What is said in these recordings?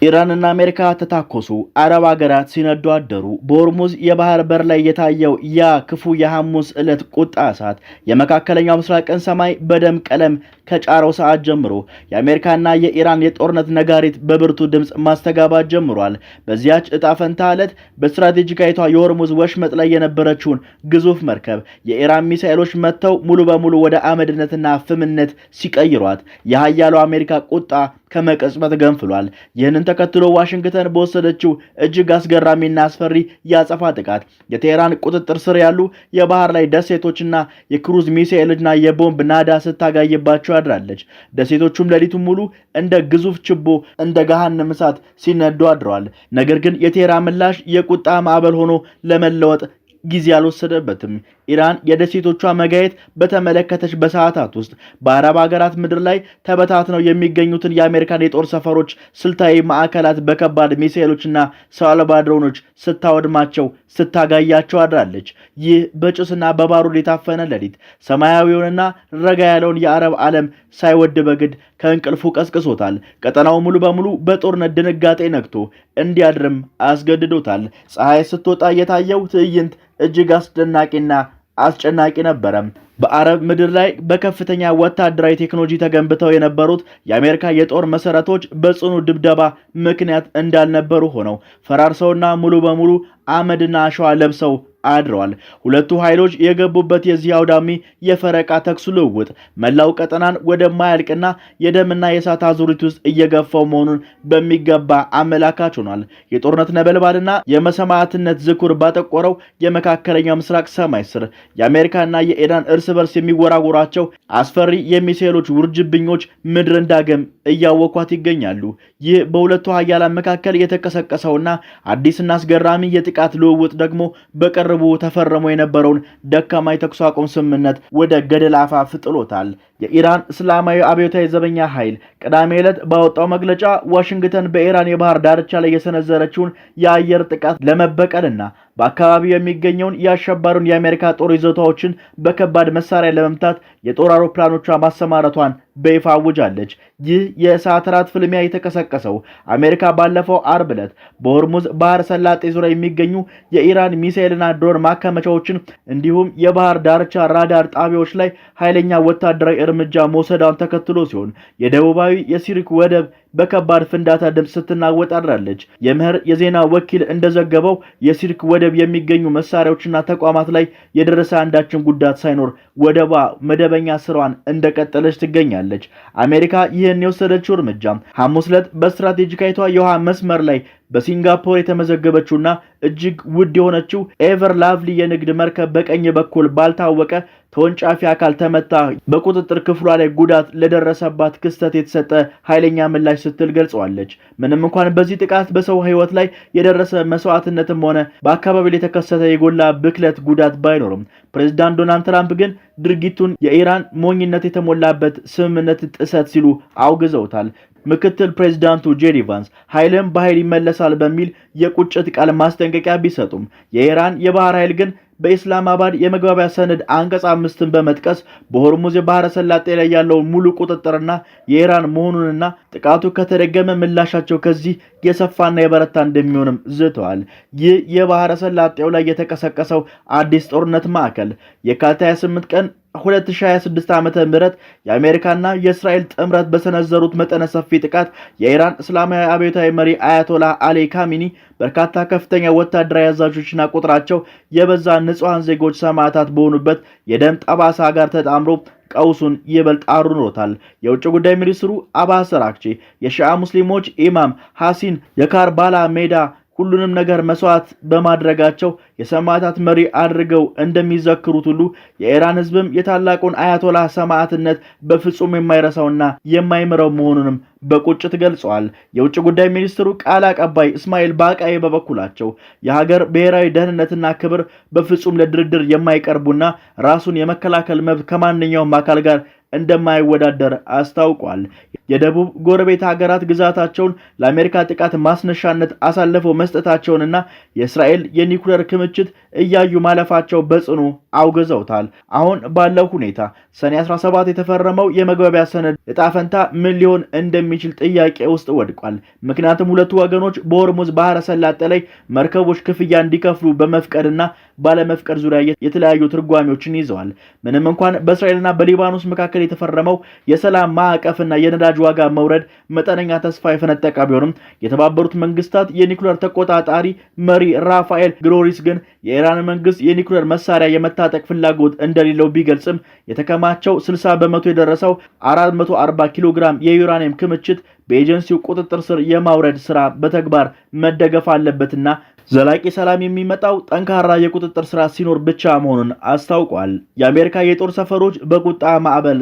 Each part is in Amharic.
ኢራንና አሜሪካ ተታኮሱ። አረብ ሀገራት ሲነዱ አደሩ። በሆርሙዝ የባህር በር ላይ የታየው ያ ክፉ የሐሙስ ዕለት ቁጣ እሳት የመካከለኛው ምስራቅን ሰማይ በደም ቀለም ከጫረው ሰዓት ጀምሮ የአሜሪካና የኢራን የጦርነት ነጋሪት በብርቱ ድምጽ ማስተጋባት ጀምሯል። በዚያች እጣ ፈንታ ዕለት በስትራቴጂካዊቷ የሆርሙዝ ወሽመጥ ላይ የነበረችውን ግዙፍ መርከብ የኢራን ሚሳኤሎች መጥተው ሙሉ በሙሉ ወደ አመድነትና ፍምነት ሲቀይሯት የሀያሉ አሜሪካ ቁጣ ከመቀጽበት ገንፍሏል። ይህንን ተከትሎ ዋሽንግተን በወሰደችው እጅግ አስገራሚና አስፈሪ ያጸፋ ጥቃት የቴህራን ቁጥጥር ስር ያሉ የባህር ላይ ደሴቶችና የክሩዝ ሚሳኤልና የቦምብ ናዳ ስታጋይባቸው አድራለች። ደሴቶቹም ሌሊቱን ሙሉ እንደ ግዙፍ ችቦ እንደ ገሃነም እሳት ሲነዱ አድረዋል። ነገር ግን የቴህራን ምላሽ የቁጣ ማዕበል ሆኖ ለመለወጥ ጊዜ አልወሰደበትም። ኢራን የደሴቶቿ መጋየት በተመለከተች በሰዓታት ውስጥ በአረብ ሀገራት ምድር ላይ ተበታትነው የሚገኙትን የአሜሪካን የጦር ሰፈሮች፣ ስልታዊ ማዕከላት በከባድ ሚሳኤሎችና ሰው አልባ ድሮኖች ስታወድማቸው ስታጋያቸው አድራለች። ይህ በጭስና በባሩድ የታፈነ ሌሊት ሰማያዊውንና ረጋ ያለውን የአረብ ዓለም ሳይወድ በግድ ከእንቅልፉ ቀስቅሶታል። ቀጠናው ሙሉ በሙሉ በጦርነት ድንጋጤ ነግቶ እንዲያድርም አስገድዶታል። ፀሐይ ስትወጣ የታየው ትዕይንት እጅግ አስደናቂና አስጨናቂ ነበረ። በአረብ ምድር ላይ በከፍተኛ ወታደራዊ ቴክኖሎጂ ተገንብተው የነበሩት የአሜሪካ የጦር መሰረቶች በጽኑ ድብደባ ምክንያት እንዳልነበሩ ሆነው ፈራርሰውና ሙሉ በሙሉ አመድና አሸዋ ለብሰው አድረዋል። ሁለቱ ኃይሎች የገቡበት የዚህ አውዳሚ የፈረቃ ተኩስ ልውውጥ መላው ቀጠናን ወደማያልቅና የደምና የእሳት አዙሪት ውስጥ እየገፋው መሆኑን በሚገባ አመላካች ሆኗል። የጦርነት ነበልባልና የመሰማዕትነት ዝኩር ባጠቆረው የመካከለኛው ምስራቅ ሰማይ ስር የአሜሪካና የኢራን እርስ በርስ የሚወራወራቸው አስፈሪ የሚሳኤሎች ውርጅብኞች ምድርን ዳግም እያወኳት ይገኛሉ። ይህ በሁለቱ ኃያላን መካከል የተቀሰቀሰውና አዲስና አስገራሚ የጥቃት ልውውጥ ደግሞ በቀረቡ ተፈርሞ የነበረውን ደካማ የተኩስ አቁም ስምምነት ወደ ገደል አፋፍ ጥሎታል። የኢራን እስላማዊ አብዮታዊ ዘበኛ ኃይል ቅዳሜ ዕለት ባወጣው መግለጫ ዋሽንግተን በኢራን የባህር ዳርቻ ላይ የሰነዘረችውን የአየር ጥቃት ለመበቀልና በአካባቢው የሚገኘውን የአሸባሪውን የአሜሪካ ጦር ይዞታዎችን በከባድ መሳሪያ ለመምታት የጦር አውሮፕላኖቿ ማሰማራቷን በይፋ አውጃለች። ይህ የእሳት ራት ፍልሚያ የተቀሰቀሰው አሜሪካ ባለፈው አርብ ዕለት በሆርሙዝ ባህር ሰላጤ ዙሪያ የሚገኙ የኢራን ሚሳኤልና ድሮን ማከማቻዎችን እንዲሁም የባህር ዳርቻ ራዳር ጣቢያዎች ላይ ኃይለኛ ወታደራዊ እርምጃ መውሰዷን ተከትሎ ሲሆን የደቡባዊ የሲሪክ ወደብ በከባድ ፍንዳታ ድምጽ ስትናወጥ አድራለች። የምህር የዜና ወኪል እንደዘገበው የሲሪክ ወደብ የሚገኙ መሳሪያዎችና ተቋማት ላይ የደረሰ አንዳችን ጉዳት ሳይኖር ወደቧ መደበኛ ስራዋን እንደቀጠለች ትገኛለች። አሜሪካ ይህን የወሰደችው እርምጃ ሐሙስ ዕለት በስትራቴጂካዊቷ የውሃ መስመር ላይ በሲንጋፖር የተመዘገበችውና እጅግ ውድ የሆነችው ኤቨር ላቭሊ የንግድ መርከብ በቀኝ በኩል ባልታወቀ ተወንጫፊ አካል ተመታ በቁጥጥር ክፍሏ ላይ ጉዳት ለደረሰባት ክስተት የተሰጠ ኃይለኛ ምላሽ ስትል ገልጸዋለች። ምንም እንኳን በዚህ ጥቃት በሰው ሕይወት ላይ የደረሰ መስዋዕትነትም ሆነ በአካባቢው የተከሰተ የጎላ ብክለት ጉዳት ባይኖርም ፕሬዝዳንት ዶናልድ ትራምፕ ግን ድርጊቱን የኢራን ሞኝነት የተሞላበት ስምምነት ጥሰት ሲሉ አውግዘውታል። ምክትል ፕሬዝዳንቱ ጄዲ ቫንስ ኃይልም በኃይል ይመለሳል በሚል የቁጭት ቃል ማስጠንቀቂያ ቢሰጡም የኢራን የባህር ኃይል ግን በኢስላማባድ የመግባቢያ ሰነድ አንቀጽ 5ን በመጥቀስ በሆርሙዝ የባህረ ሰላጤ ላይ ያለው ሙሉ ቁጥጥርና የኢራን መሆኑንና ጥቃቱ ከተደገመ ምላሻቸው ከዚህ የሰፋና የበረታ እንደሚሆንም ዝተዋል። ይህ የባህረ ሰላጤው ላይ የተቀሰቀሰው አዲስ ጦርነት ማዕከል የካቲት 28 ቀን 2026 ዓመተ ምህረት የአሜሪካና የእስራኤል ጥምረት በሰነዘሩት መጠነ ሰፊ ጥቃት የኢራን እስላማዊ አብዮታዊ መሪ አያቶላህ አሊ ካሚኒ በርካታ ከፍተኛ ወታደራዊ አዛዦችና ቁጥራቸው የበዛ ንጹሃን ዜጎች ሰማዕታት በሆኑበት የደም ጠባሳ ጋር ተጣምሮ ቀውሱን ይበልጥ አሩኖታል። የውጭ ጉዳይ ሚኒስትሩ አባስ አራግቺ የሺዓ ሙስሊሞች ኢማም ሐሲን የካርባላ ሜዳ ሁሉንም ነገር መስዋዕት በማድረጋቸው የሰማዕታት መሪ አድርገው እንደሚዘክሩት ሁሉ የኢራን ሕዝብም የታላቁን አያቶላህ ሰማዕትነት በፍጹም የማይረሳውና የማይምረው መሆኑንም በቁጭት ገልጸዋል። የውጭ ጉዳይ ሚኒስትሩ ቃል አቀባይ እስማኤል ባቃይ በበኩላቸው የሀገር ብሔራዊ ደህንነትና ክብር በፍጹም ለድርድር የማይቀርቡና ራሱን የመከላከል መብት ከማንኛውም አካል ጋር እንደማይወዳደር አስታውቋል። የደቡብ ጎረቤት ሀገራት ግዛታቸውን ለአሜሪካ ጥቃት ማስነሻነት አሳልፈው መስጠታቸውንና የእስራኤል የኒኩሌር ክምችት እያዩ ማለፋቸው በጽኑ አውግዘውታል። አሁን ባለው ሁኔታ ሰኔ 17 የተፈረመው የመግባቢያ ሰነድ ዕጣ ፈንታ ምን ሊሆን እንደሚችል ጥያቄ ውስጥ ወድቋል። ምክንያቱም ሁለቱ ወገኖች በሆርሙዝ ባህረ ሰላጤ ላይ መርከቦች ክፍያ እንዲከፍሉ በመፍቀድና ባለመፍቀድ ዙሪያ የተለያዩ ትርጓሜዎችን ይዘዋል። ምንም እንኳን በእስራኤልና በሊባኖስ መካከል የተፈረመው የሰላም ማዕቀፍና የነዳጅ ዋጋ መውረድ መጠነኛ ተስፋ የፈነጠቀ ቢሆንም የተባበሩት መንግስታት የኒኩሌር ተቆጣጣሪ መሪ ራፋኤል ግሮሪስ ግን የኢራን መንግስት የኒኩሌር መሳሪያ የመታጠቅ ፍላጎት እንደሌለው ቢገልጽም የተከማቸው 60 በመቶ የደረሰው 440 ኪሎ ግራም የዩራኒየም ክምችት በኤጀንሲው ቁጥጥር ስር የማውረድ ስራ በተግባር መደገፍ አለበትና ዘላቂ ሰላም የሚመጣው ጠንካራ የቁጥጥር ስራ ሲኖር ብቻ መሆኑን አስታውቋል። የአሜሪካ የጦር ሰፈሮች በቁጣ ማዕበል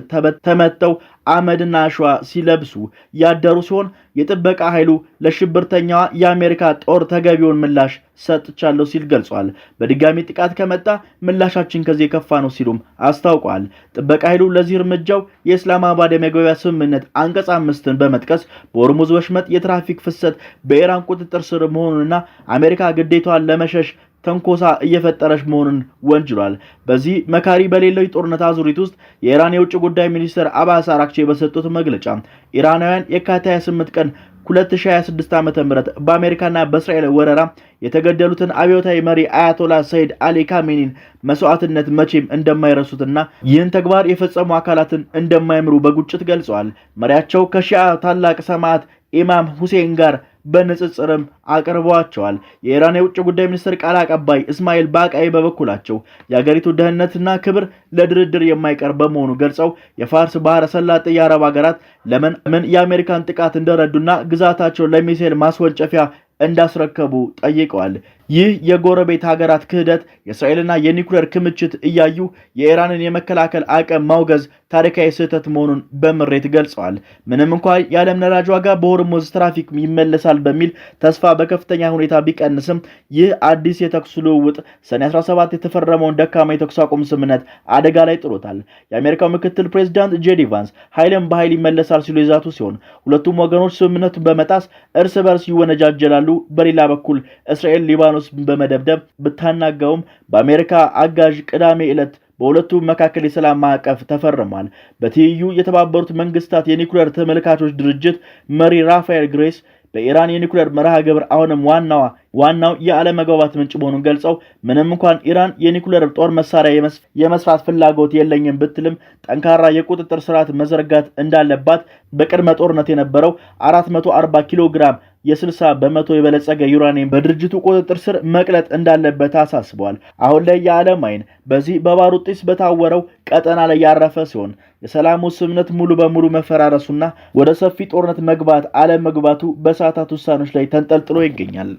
ተመተው አመድና አሸዋ ሲለብሱ ያደሩ ሲሆን የጥበቃ ኃይሉ ለሽብርተኛዋ የአሜሪካ ጦር ተገቢውን ምላሽ ሰጥቻለሁ ሲል ገልጿል። በድጋሚ ጥቃት ከመጣ ምላሻችን ከዚህ የከፋ ነው ሲሉም አስታውቋል። ጥበቃ ኃይሉ ለዚህ እርምጃው የእስላማባድ የመግባቢያ ስምምነት አንቀጽ 5ን በመጥቀስ በሆርሙዝ ወሽመጥ የትራፊክ ፍሰት በኢራን ቁጥጥር ስር መሆኑንና አሜሪካ ግዴታዋን ለመሸሽ ተንኮሳ እየፈጠረች መሆኑን ወንጅሏል። በዚህ መካሪ በሌለው ጦርነት አዙሪት ውስጥ የኢራን የውጭ ጉዳይ ሚኒስትር አባስ አራክቺ በሰጡት መግለጫ ኢራናውያን የካቲት 28 ቀን 2026 ዓ.ም በአሜሪካና በእስራኤል ወረራ የተገደሉትን አብዮታዊ መሪ አያቶላ ሰይድ አሊ ካሜኒን መስዋዕትነት መቼም እንደማይረሱትና ይህን ተግባር የፈጸሙ አካላትን እንደማይምሩ በቁጭት ገልጸዋል። መሪያቸው ከሺዓ ታላቅ ሰማዕት ኢማም ሁሴን ጋር በንጽጽርም አቅርበዋቸዋል። የኢራን የውጭ ጉዳይ ሚኒስትር ቃል አቀባይ እስማኤል ባቃይ በበኩላቸው የሀገሪቱ ደህንነትና ክብር ለድርድር የማይቀር በመሆኑ ገልጸው የፋርስ ባህረ ሰላጤ የአረብ ሀገራት ለምን የአሜሪካን ጥቃት እንደረዱና ግዛታቸው ለሚሳኤል ማስወንጨፊያ እንዳስረከቡ ጠይቀዋል። ይህ የጎረቤት ሀገራት ክህደት የእስራኤልና የኒኩሌር ክምችት እያዩ የኢራንን የመከላከል አቅም ማውገዝ ታሪካዊ ስህተት መሆኑን በምሬት ገልጸዋል። ምንም እንኳን የዓለም ነዳጅ ዋጋ በሆርሙዝ ትራፊክ ይመለሳል በሚል ተስፋ በከፍተኛ ሁኔታ ቢቀንስም ይህ አዲስ የተኩስ ልውውጥ ሰኔ 17 የተፈረመውን ደካማ የተኩስ አቁም ስምምነት አደጋ ላይ ጥሎታል። የአሜሪካው ምክትል ፕሬዚዳንት ጄዲ ቫንስ ኃይልን በኃይል ይመለሳል ሲሉ የዛቱ ሲሆን ሁለቱም ወገኖች ስምምነቱን በመጣስ እርስ በርስ ይወነጃጀላሉ። በሌላ በኩል እስራኤል ሊባኖስ በመደብደብ ብታናጋውም በአሜሪካ አጋዥ ቅዳሜ ዕለት በሁለቱም መካከል የሰላም ማዕቀፍ ተፈርሟል። በትይዩ የተባበሩት መንግስታት የኒኩሌር ተመልካቾች ድርጅት መሪ ራፋኤል ግሬስ በኢራን የኒኩሌር መርሃ ግብር አሁንም ዋናው የአለመግባባት ምንጭ መሆኑን ገልጸው ምንም እንኳን ኢራን የኒኩሌር ጦር መሳሪያ የመስራት ፍላጎት የለኝም ብትልም ጠንካራ የቁጥጥር ስርዓት መዘርጋት እንዳለባት በቅድመ ጦርነት የነበረው 440 ኪሎ ግራም የ60 በመቶ የበለጸገ ዩራኒየም በድርጅቱ ቁጥጥር ስር መቅለጥ እንዳለበት አሳስበዋል። አሁን ላይ የዓለም አይን በዚህ በባሩድ ጢስ በታወረው ቀጠና ላይ ያረፈ ሲሆን የሰላሙ ስምምነት ሙሉ በሙሉ መፈራረሱና ወደ ሰፊ ጦርነት መግባት አለመግባቱ በሰዓታት ውሳኔዎች ላይ ተንጠልጥሎ ይገኛል።